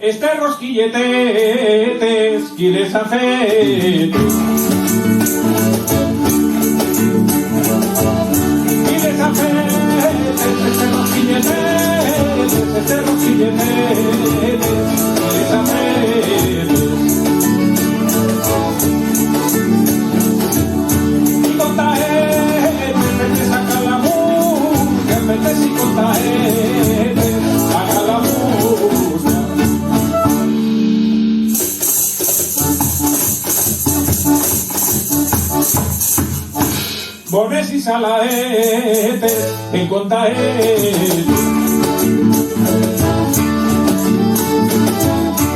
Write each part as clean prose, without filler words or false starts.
Este rosquilletes, quiles afetes. Quiles afetes, este rosquilletes, quiles afetes. Y con taetes, vete saca la música, vete si con taetes, saca la música. Bones y salaetes, en contaetes.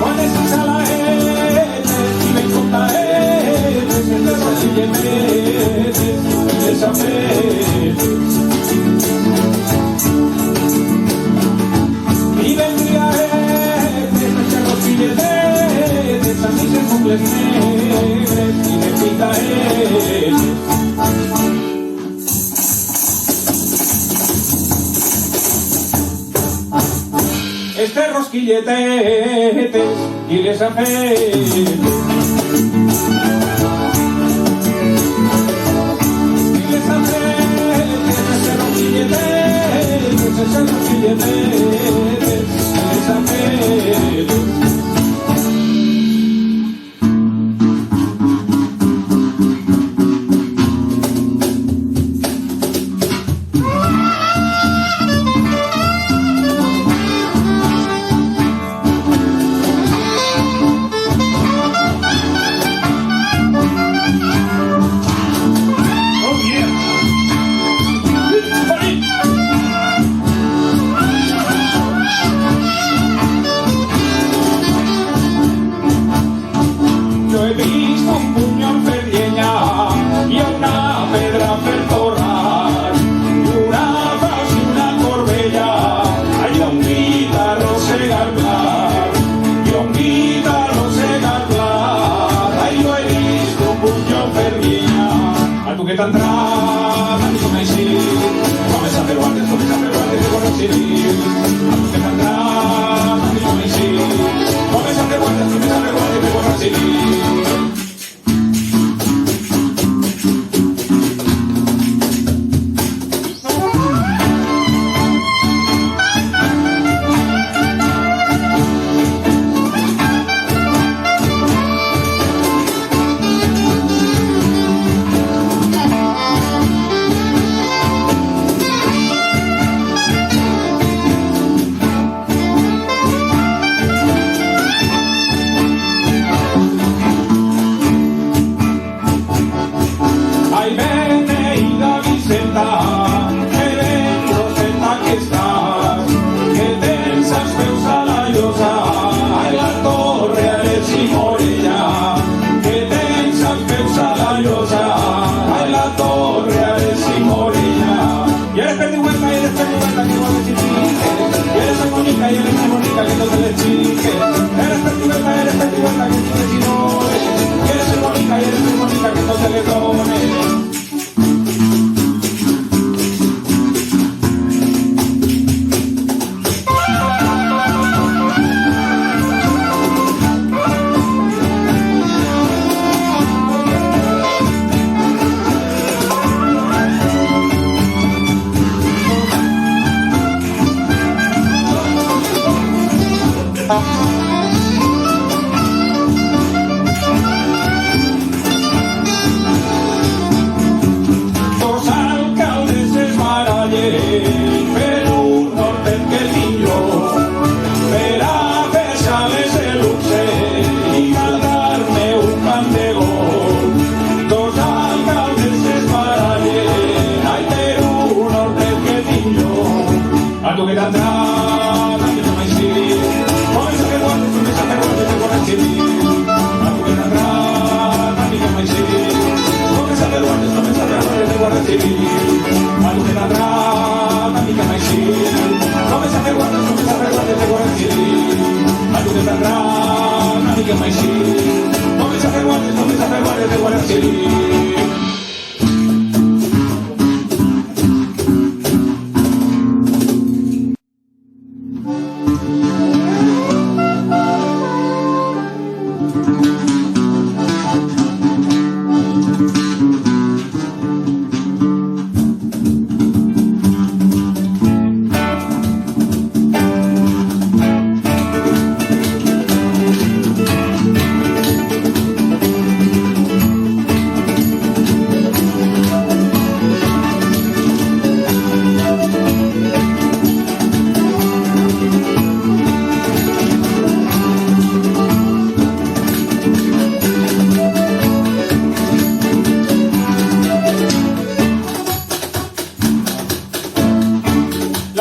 Bones y salaetes, y ven contaetes, en los rosquilletes, desafetes. Y ven brigaetes, en los rosquilletes, a mí se cumplen negres, y me picaetes. Este rosquilletes y les afetes. Y les afetes, este rosquilletes, este rosquilletes, les afetes. Que t'entrava ni com així, comença a fer guardes, de guarda civil. Que t'entrava ni com així, comença a fer guardes, de guarda civil. Y eres muy bonita que no te le chique. Eres perfecta que no te ignores. Y eres muy bonita que no te le dones.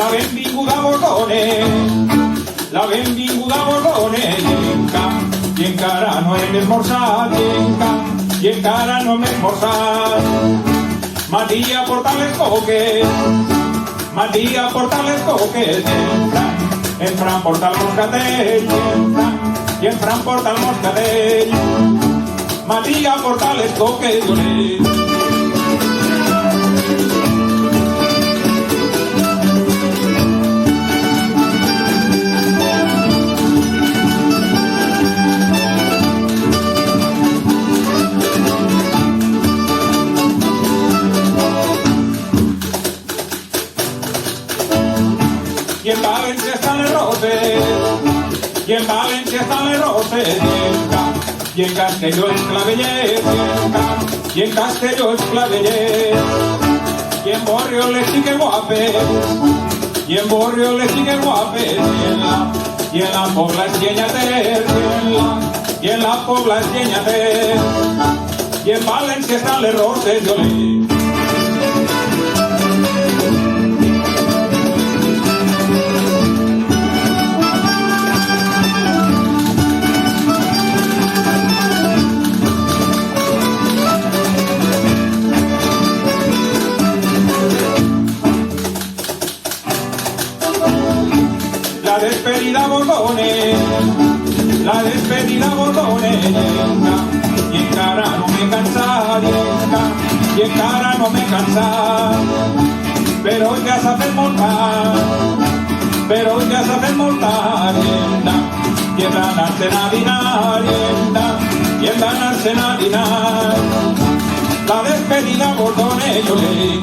La benvinguda a Bordone, la benvinguda a Bordone, i encara no hem esmorzat, i encara no hem esmorzat. Matia porta les coques, Matia porta les coques, en Fran porta el moscatell, i en Fran porta el moscatell. Matia porta les coques d'Olell. I en València estan les roses, i en València estan les roses, i en Castelló els clavellers, i en Castelló els clavellers, i en Borriol les xiques guapes, i en Borriol les xiques guapes, i en la Pobla és llenyater, i en la Pobla és llenyater, i en València estan les roses d'Olell. La despedida Bordone, la despedida Bordone, i encara no m'he cansat, i encara no m'he cansat, però ja s'ha fet molt tard, però ja s'ha fet molt tard, i hem d'anar-se'n a dinar, i hem d'anar-se'n a dinar. La despedida Bordone, jo l'he dit.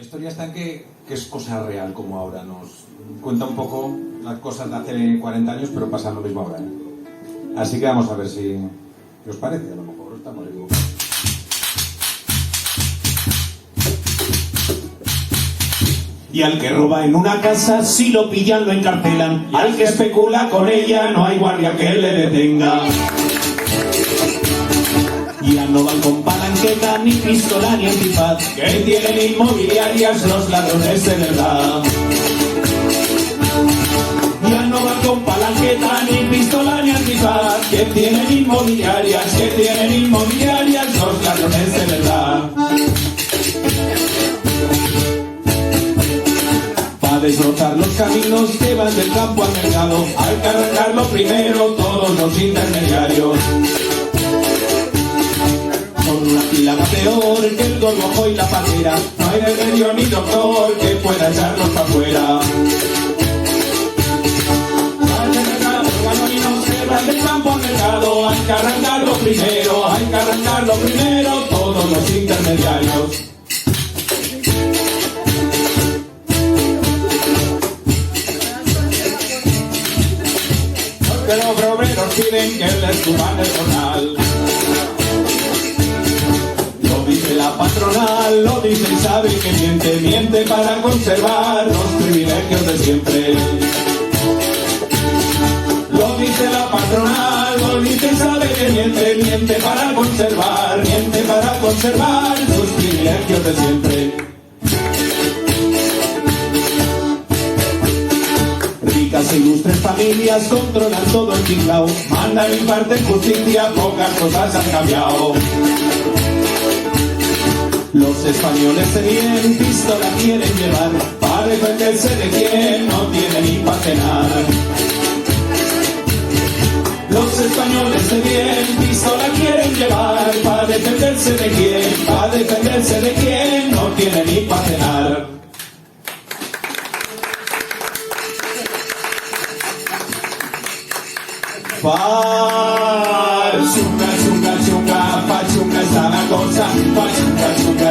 La historia está en que es cosa real como ahora. Nos cuenta un poco las cosas de hace 40 años, pero pasa lo mismo ahora, ¿eh? Así que vamos a ver si os parece. A lo mejor estamos equivocados. Y al que roba en una casa, si lo pillan, lo encarcelan. Y al que especula con ella, no hay guardia que le detenga. Ya no van con palanqueta, ni pistola, ni antifaz, que tienen inmobiliarias los ladrones de verdad. Ya no van con palanqueta, ni pistola, ni antifaz, que tienen inmobiliarias los ladrones de verdad. Para destrozar los caminos que van del campo al mercado, hay que arrancarlo primero todos los intermediarios. Con una pila va peor que el gorgojo y la patera, no hay remedio ni doctor que pueda echarlos para afuera. Hay que arrancar los caminos que van del campo al mercado, hay que arrancarlo primero todos los intermediarios. Que los obreros piden que les suban el jornal. Lo dice la patronal, lo dice y sabe que miente para conservar los privilegios de siempre. Lo dice la patronal, lo dice y sabe que miente para conservar sus privilegios de siempre. Ricas e ilustres familias controlan todo el tinglao, mandan y imparten justicia, pocas cosas han cambiado. Los españoles se bien pistola quieren llevar, para defenderse de quien no tiene ni pa' cenar. Los españoles se bien pistola quieren llevar, para defenderse de quien no tiene ni pa' cenar. Pachunga está la cosa, pachunga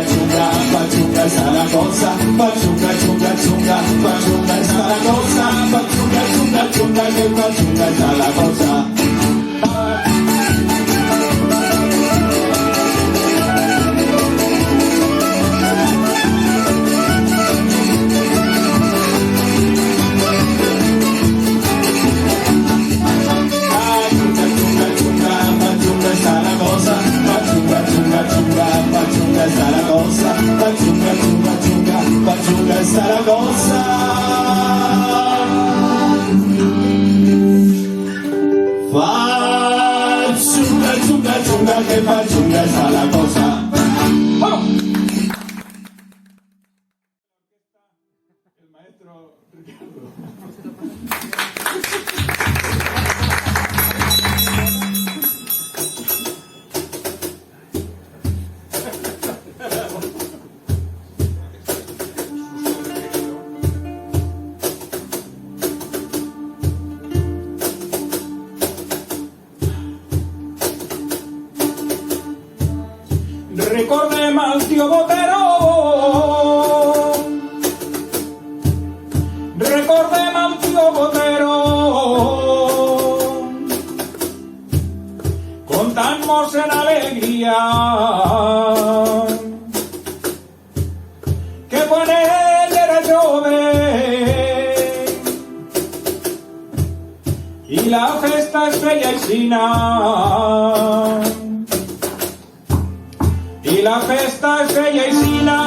está la cosa, pachunga está la cosa, que pachunga está la cosa. Pachunga está la cosa. Pachunga, que pachunga está la cosa. ¡Vamos! El maestro Ricardo. Recordem al tío Botero, recordem al tío Botero, contamos en alegría, que quan ell era jove i la festa es feia aixina. Y la festa es feia aixina.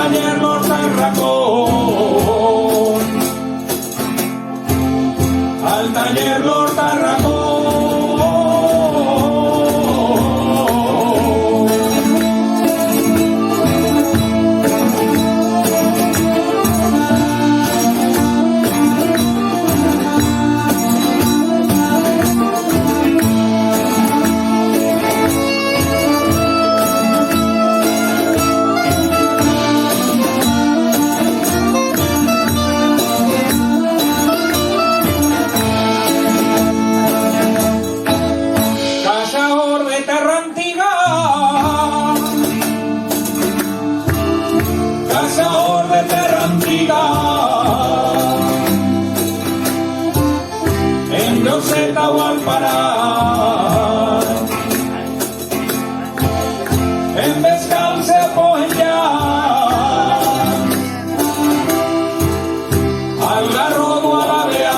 taller Lord Tarracón, al taller Lord Tarracón. En Roseta o Alparar, en Bescal se ponen ya al Garrobo a la Beal,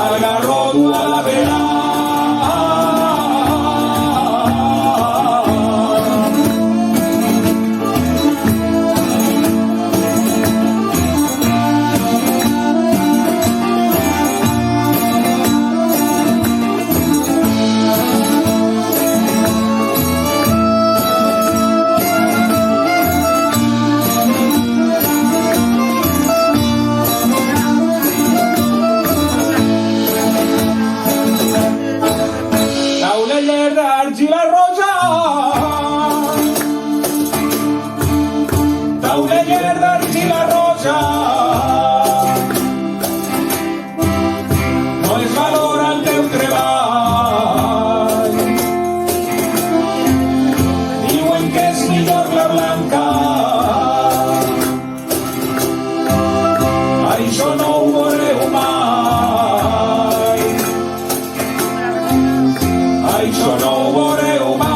al Garrobo a la Beal. Argila roja, tauleller d'argila roja, no es valor al teu treball, diuen que és millor la blanca, això no ho veureu mai, això no ho veureu mai.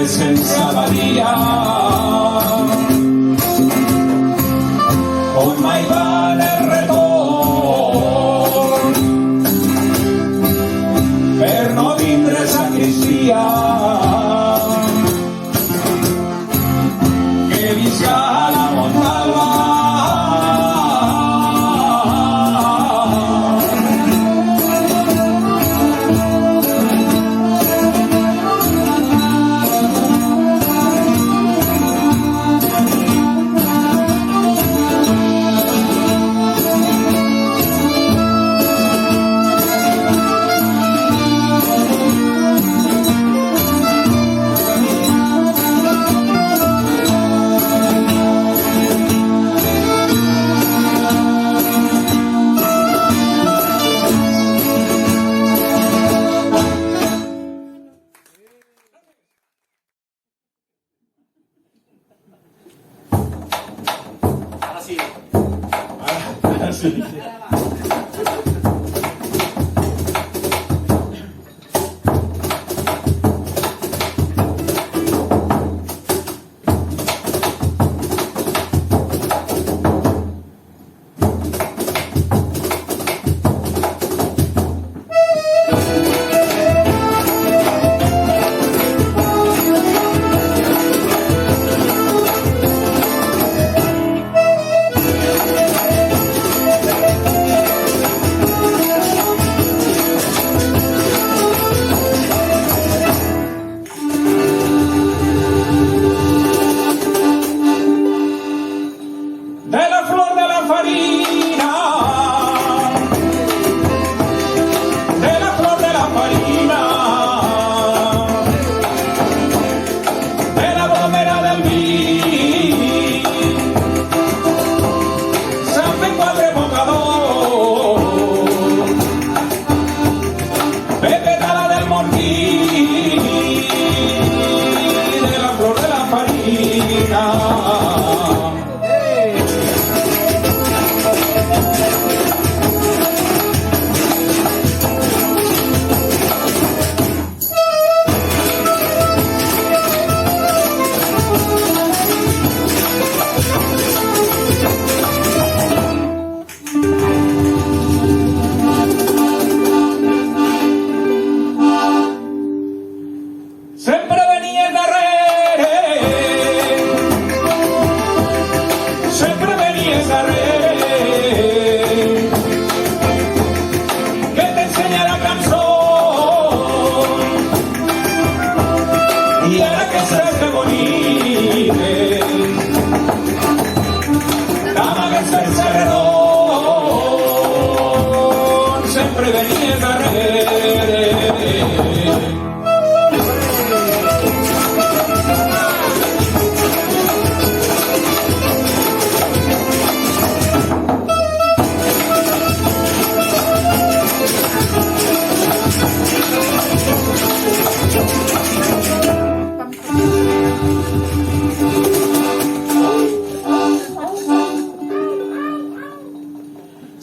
Sense abadia, on mai van el retorn, per no tindre sacristia, que visca la Montalba. Ahora sí. Del vino. Sempre venia darrere, sempre venies darrere, que t'ensenya la cançó, i ara que saps que boniques, t'amagues els carrerons, sempre venies darrere.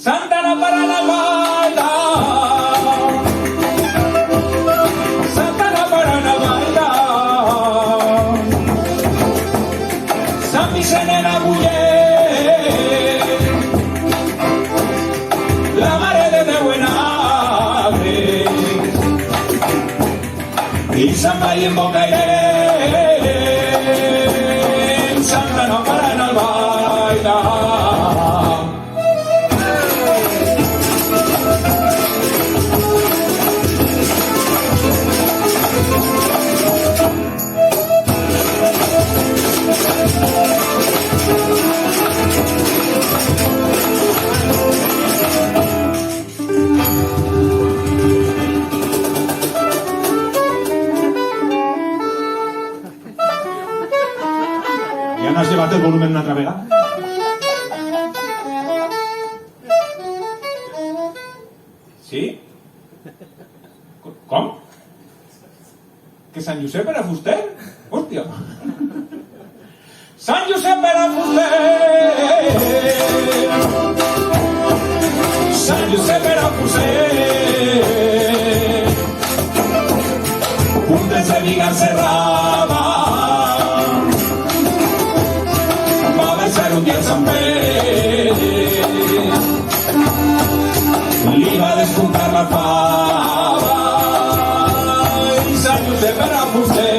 Santana para la baila, Santana para la baila, San Vicente en Aguller, la mare de Buenavre, y San María en Bocairén, Santana para la baila. Ja n'has llevat el volumen una altra vegada? Sí? Com? Que Sant Josep era fuster? Hòstia. Sant Josep era fuster! Sant Josep era fuster! Puntes de viga encerrada, va besar un dia el Sant Pere, li va despuntar la fava i Sant Josep era fuster.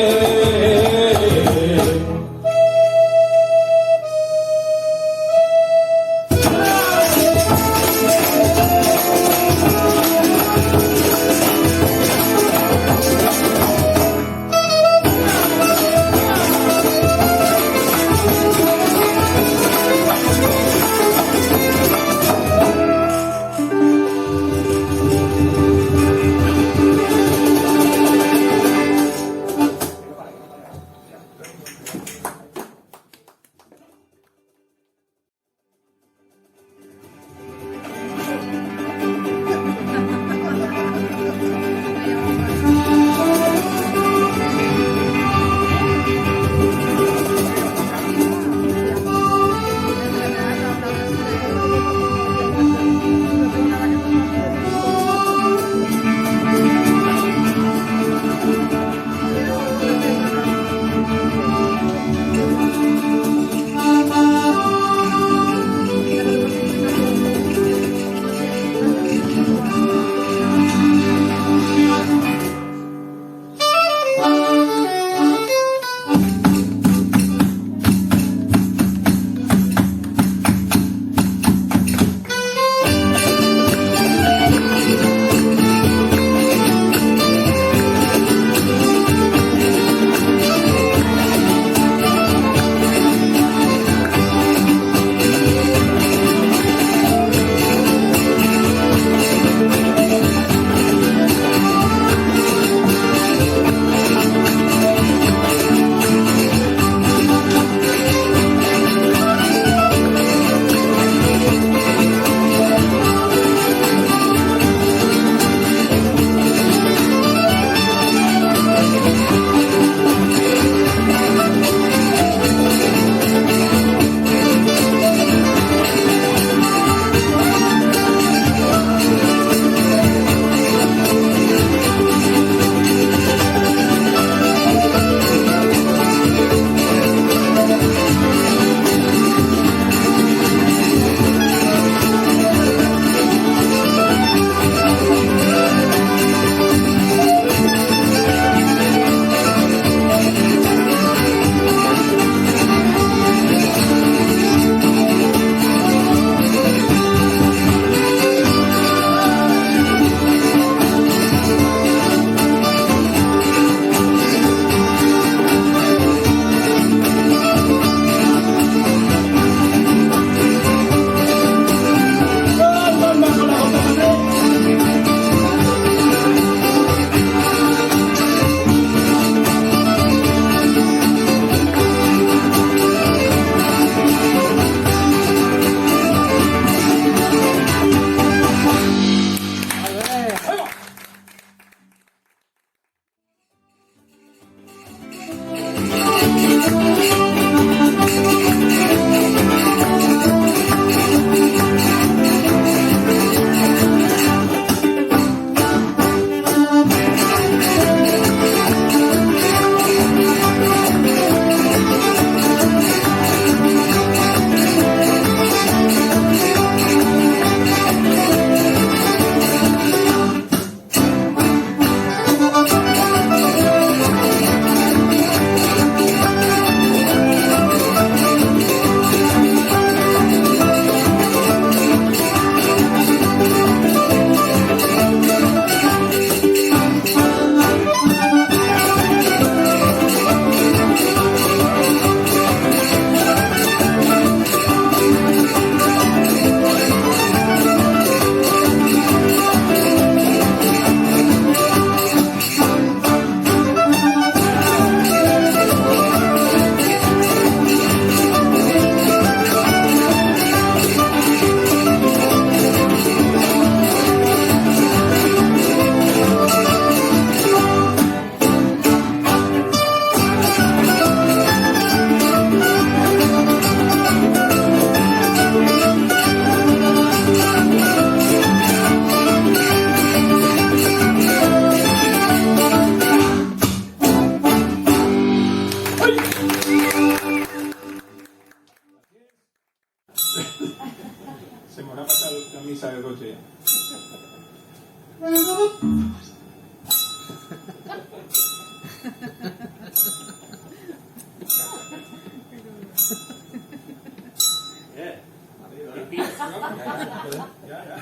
y sale el coche ya.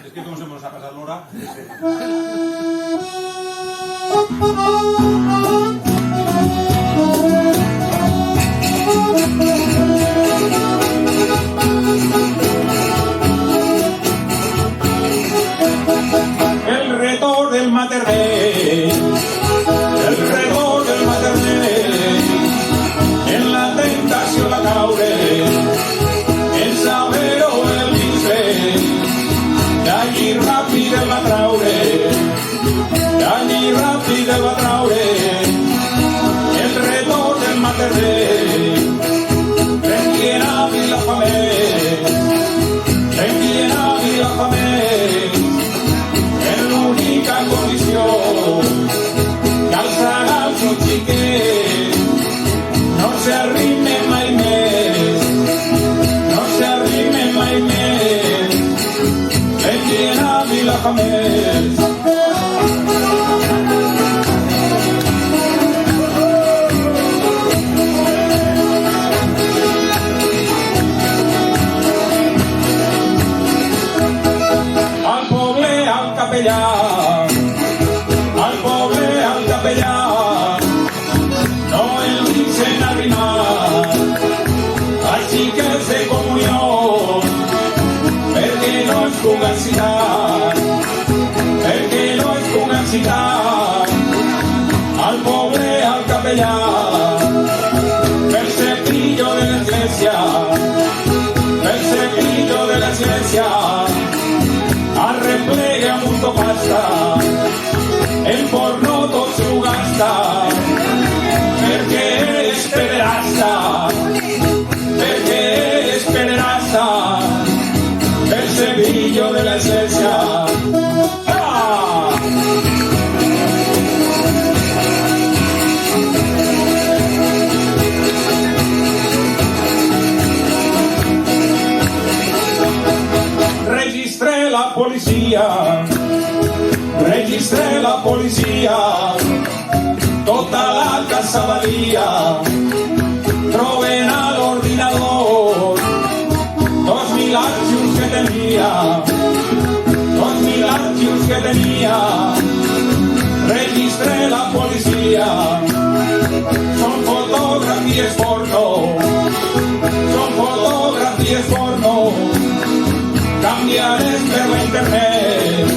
Es que como se nos ha pasado la hora. El reto del Maternell, el reto del Maternell, en la tentació la caure, en saber o el bisbe, d'allí ràpid el va traure, d'allí ràpid el va traure, el reto del Maternell, prendien a Vilafamés, prendien a Vilafamés, en l'única condició que els regals un xiquet no s'arrimen mai més, no s'arrimen mai més, vendrien a Vilafamés. Al poble, al capellà, al poble, al capellà, no el deixen arrimar als xiquets de comunió, perquè no es puguen citar, perquè no es puguen citar. Al poble, al capellà, pel cepillo de l'església, pel cepillo de l'església, arreplegue amb un topasta, en porno tot s'ho gasta, perquè és pederasta, perquè és pederasta, el cepillo de l'església. Ah! Registre la policia, registre la policia, tota la casa valia, troben a l'ordinador 2.000 arxius que tenia, 2.000 arxius que tenia, registre la policia, són fotografies porno, són fotografies porno, canviarem per la internet,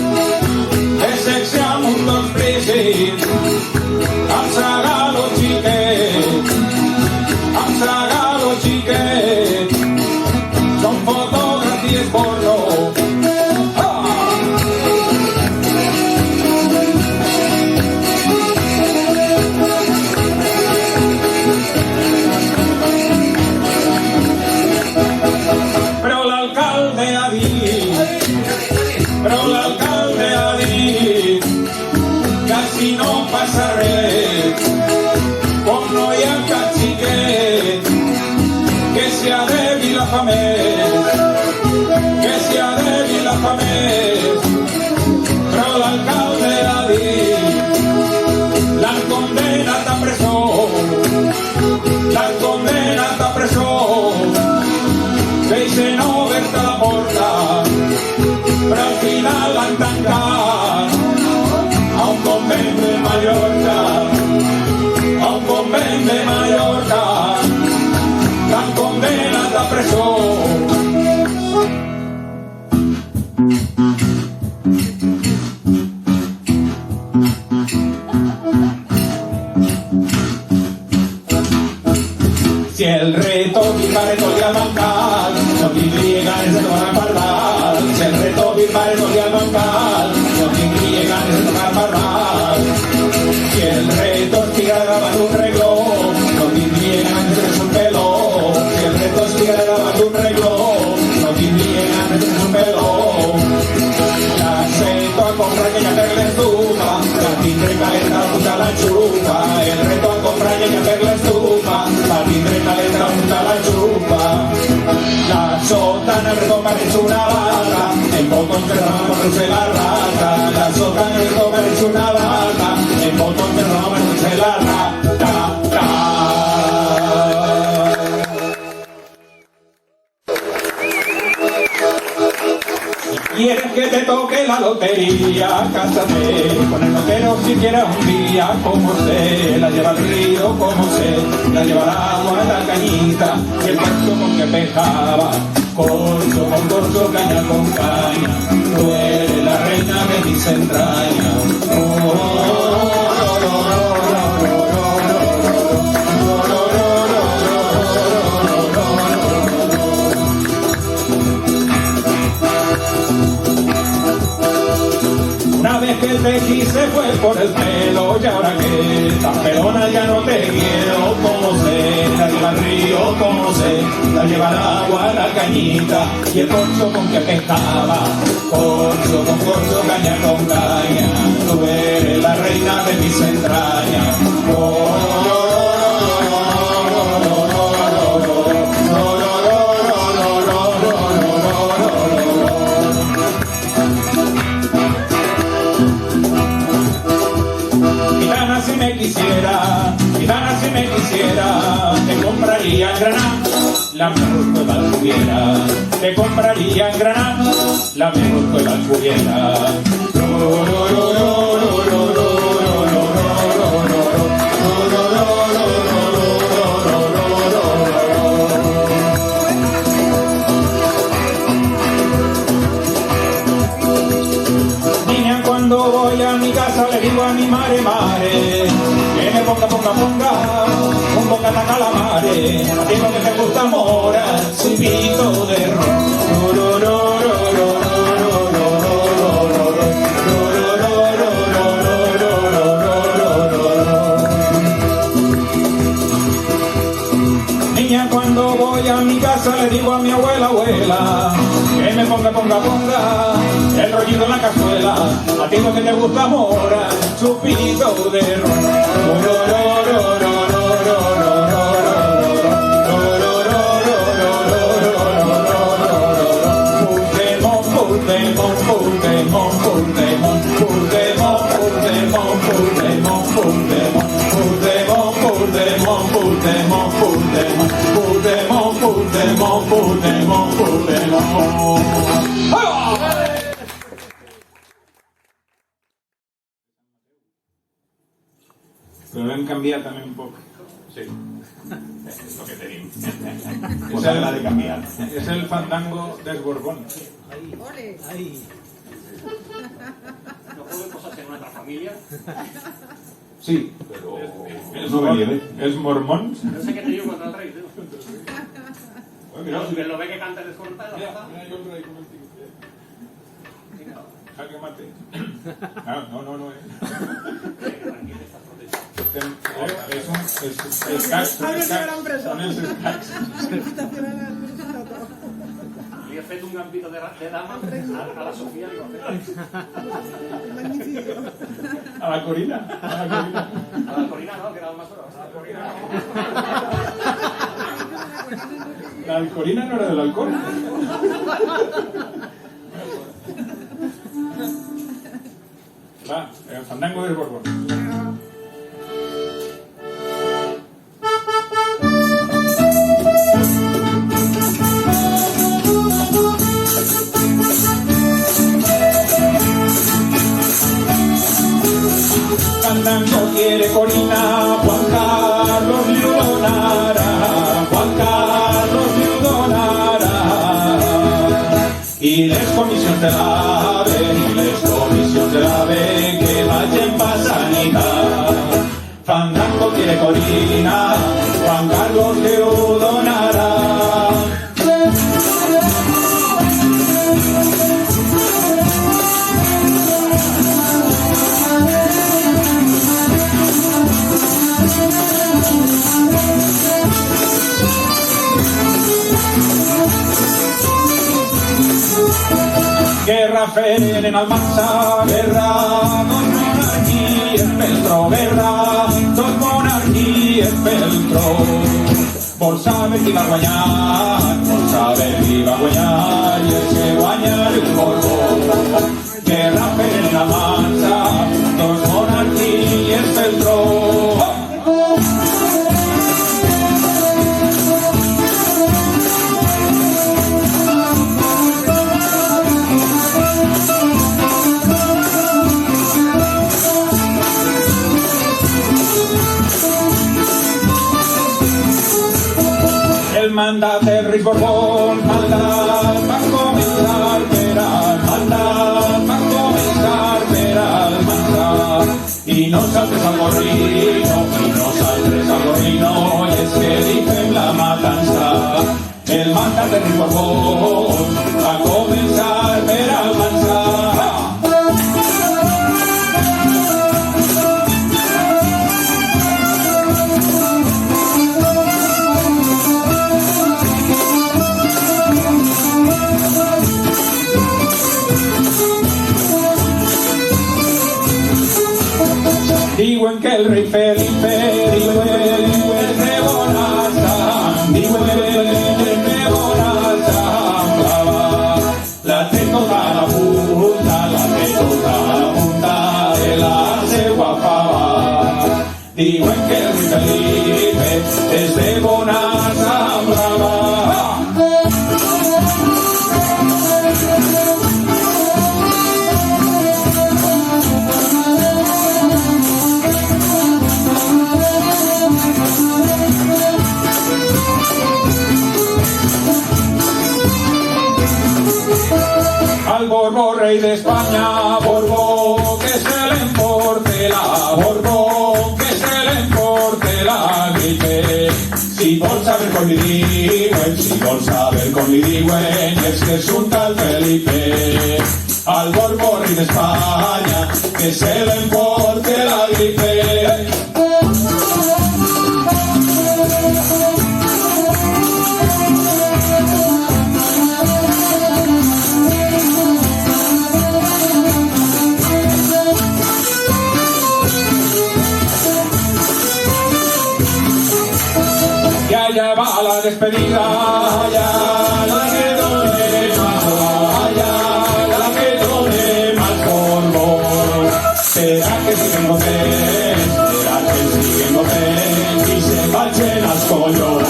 de sexe amb un dos príncips, amb sagalo xiquet, amb sagalo xiquet, són fotografies porno. Però l'alcalde ha dit, però l'alcalde ha dit que si no passa res, com no hi ha cap xiquet, que s'hi ha de Vilafamés, que s'hi ha de Vilafamés, però l'alcalde ha dit, l'han condenat a presó, l'han condenat a presó, deixen oberta la porta, però al final l'han tancat a un convent de Mallorca, a un convent de Mallorca, l'han condenat a presó. Si el reto Bilbareto li ha mancat, no tindria ganes de tornar a parlar. Si el reto Bilbareto li ha mancat, no tindria ganes de tornar a parlar. Si el reto estiguera gravant un regló, no tindria ganes de fer un peló. Si el reto estiguera gravant un regló, no tindria ganes de fer un peló. La reto a comprar llenya per l'estufa, la tindré calenta junta a la xufa. El reto a comprar llenya per l'estufa, la tindré calenta junta a la xufa. La sotana el reto parece una barra, en poco se comerse la rata, la soca de comerse una vaca, el botón de comerse la rata. ¿Quieres que te toque la lotería? Cásate con el lotero siquiera un día. Como sé, la lleva al río, como sé, la lleva al agua, la cañita, y el corcho con que pescaba, corcho con corcho, caña con caña, tú eres la reina de mis entrañas. Una vez que te quise fue por el pelo, y ahora que estás pelona ya no te quiero. Como sé, la lleva al río, como sé, la lleva al agua, la cañita, y el corcho con que pescaba, corcho con corcho, caña con caña, tú eres la reina de mis entrañas. Gitana si me quisiera, te compraría en Granada la mejor cueva alcuriera, te compraría en Granada la mejor cueva alcuriera. Niña, cuando voy a mi casa le digo a mi mare, que me ponga, un boca de calamares, a ti lo que te gusta mora, chupito de ron. Niña, cuando voy a mi casa le digo a mi abuela, que me ponga, el rollito en la cazuela, a ti lo que te gusta mora, chupito de ron. Pero lo han cambiado también un poco. Sí, es lo que tenim. Es la de canviar. És el fandango dels Borbons. Ole. Ahí. ¿No pueden cosas en nuestra familia? Sí, Però no venia bé. Els mormons. No sé qué te digo cuando lo traes, tío. Mira, Que lo ve que canta el desconectado. jo el rei com el tinc. Jaque mate. No. És cacs. Són els cacs. Le he hecho un gambito de dama a la Sofía. Digo, A la Corina. a la Corina no, que era más solo. A la Corina no. La Corina no era de l'alcohol. Va, el fandango del Borbón. Fandango quiere Corina, Juan Carlos le donará, Juan Carlos le donará. Y les comissions de l'AVE, que vayan pa' Sanitat. Fandango quiere Corina, Juan Carlos le donará. Guerra feren en Almansa, guerra, dos monarquies pel tro, guerra, dos monarquies pel tro. Vol saber qui va guanyar, vol saber qui va guanyar, i el que guanya el Borbó. manda del Rey Borbón, manda va a comenzar, verás, manda va a comenzar, verás, manda. Y no saltes al gorrino, y no saltes al gorrino, y es que dicen la matanza. El manda del Rey Borbón va a comenzar, verás, manda. Digo en que el rey Felipe, digo es de Bonanza, digo es de Bonanza, la tengo a la punta, la tengo a la punta de la guapa. Digo en que el rey Felipe es de Bonanza, brava. Al Borbo, rey de España, Borbo, que se le importe la Borbo, que se le importe la gripe. Si por saber con Lidigüen, si por saber con Lidigüen, es que es un tal Felipe. Al Borbo, rey de España, que se le importe la gripe. Ya va la despedida, ya la que done más, ya la que done más polvo. Será que siguen goces, será que siguen goces y se marchen las collos.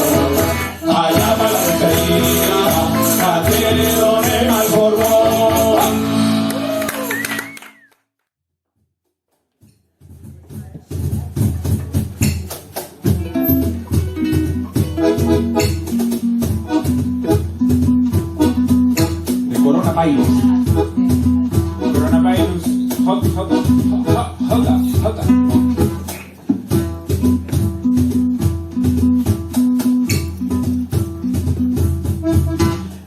Allá va la despedida, la que done más polvo. Coronavirus, jota.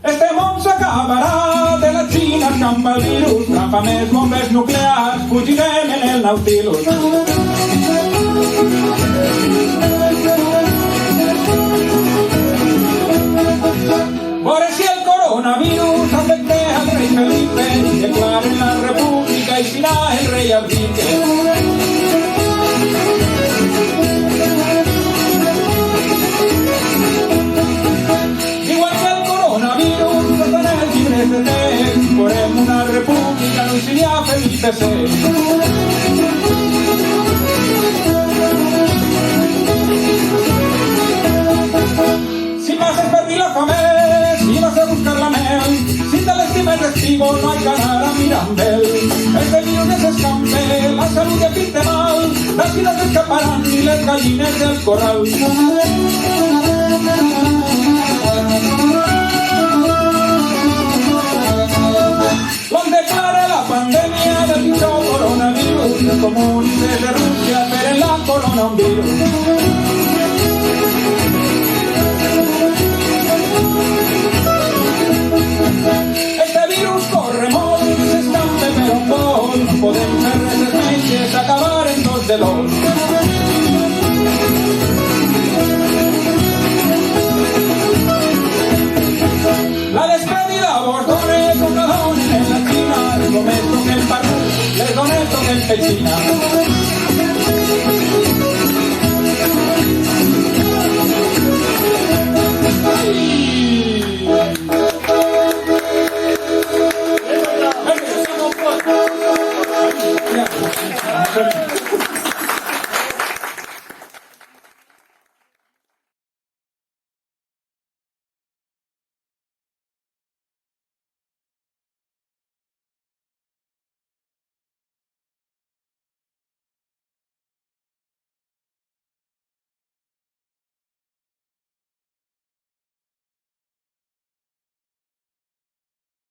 Este món s'acabarà de la Xina amb el virus, agafa més bombes nuclears, fugirem en el Nautilus. Veure si el coronavirus afecta al rei Felipe i declaren la república i serà el rei Enrique. Diuen que el coronavirus està en els llibres de text, veurem una república, no seria Felipe VI. Si passes per Vilafamés, si vas a buscar la mel, si te l'estimes d'estivo, no hay que anar a Mirambel. Este virus es escampé, la salud de pinte mal, las vidas escaparán y les gallines del corral. Quan declare la pandemia del pitjor coronavirus, els comunistes de Rússia esperen la corona un virus. Este virus corre molt i s'escampa per un vol, no podem fer res els metges, acabar en dos de l'os. La despedida vos dones un nadón en la Xina, les dones toquen parrut, les dones toquen pechina.